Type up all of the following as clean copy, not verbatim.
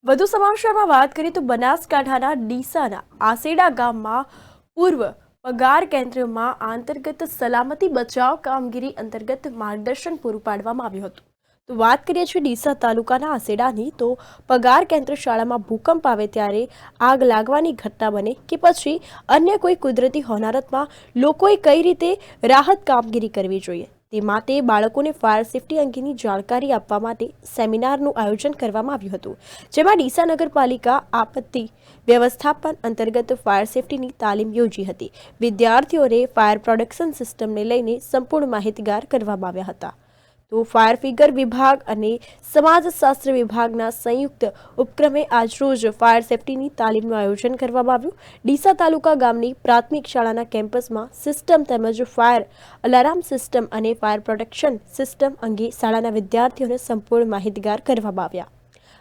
વધુ સમાચારમાં વાત કરીએ તો બનાસકાંઠાના ડીસાના આસેડા ગામમાં પૂર્વ પગાર કેન્દ્રમાં અંતર્ગત સલામતી બચાવ કામગીરી અંતર્ગત માર્ગદર્શન પૂરું પાડવામાં આવ્યું હતું। તો વાત કરીએ છીએ ડીસા તાલુકાના આસેડાની, તો પગાર કેન્દ્ર શાળામાં ભૂકંપ આવે ત્યારે આગ લાગવાની ઘટના બને કે પછી અન્ય કોઈ કુદરતી હોનારતમાં લોકોએ કઈ રીતે રાહત કામગીરી કરવી જોઈએ તે માટે બાળકોને ફાયર સેફટી અંગેની જાણકારી આપવા માટે સેમિનારનું આયોજન કરવામાં આવ્યું હતું, જેમાં ડીસા નગરપાલિકા આપત્તિ વ્યવસ્થાપન અંતર્ગત ફાયર સેફટીની તાલીમ યોજી હતી। વિદ્યાર્થીઓને ફાયર પ્રોટેક્શન સિસ્ટમને લઈને સંપૂર્ણ માહિતગાર કરવામાં આવ્યા હતા। તો ફાયર ફિગર વિભાગ અને સમાજશાસ્ત્ર વિભાગના સંયુક્ત ઉપક્રમે આજરોજ ફાયર સેફટીની તાલીમનું આયોજન કરવામાં આવ્યું। ડીસા તાલુકા ગામની પ્રાથમિક શાળાના કેમ્પસમાં સિસ્ટમ તેમજ ફાયર અલાર્મ સિસ્ટમ અને ફાયર પ્રોટેક્શન સિસ્ટમ અંગે શાળાના વિદ્યાર્થીઓને સંપૂર્ણ માહિતગાર કરવામાં આવ્યા।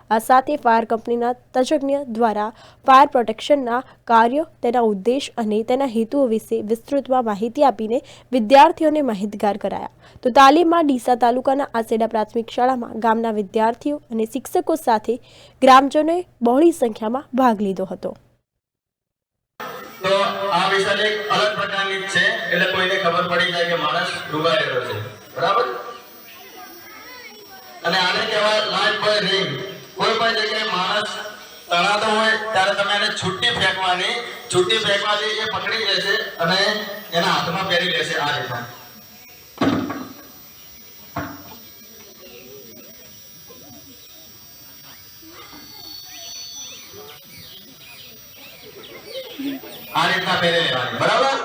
આ સાથે ફાયર કંપનીના તજજ્ઞ દ્વારા ફાયર પ્રોટેક્શનના કાર્યો, તેના ઉદ્દેશ અને તેના હેતુઓ વિશે વિસ્તૃતમાં માહિતી આપીને વિદ્યાર્થીઓને માહિતગાર કરાયા। તો તાલીમમાં ડીસા તાલુકાના આસેડા પ્રાથમિક શાળામાં ગામના વિદ્યાર્થીઓ અને શિક્ષકો સાથે ગ્રામજનોએ બહોળી સંખ્યામાં ભાગ લીધો હતો। તો આ વિષય એક અલગ પ્રકારની છે, એટલે કોઈને ખબર પડી જાય કે માણસ ડૂબાયેલો છે, બરાબર। અને આને કહેવાય લાઈફ બાય રિંગ। કોઈ પણ જગ્યાએ માણસ તણાતો હોય ત્યારે તમે એને છૂટી ફેંકવાની, છૂટી ફેંકવાથી એ પકડી લેશે અને એના હાથમાં પહેરી લેશે આ રીતના। આ રીતના પહેરી લેવાની, બરાબર।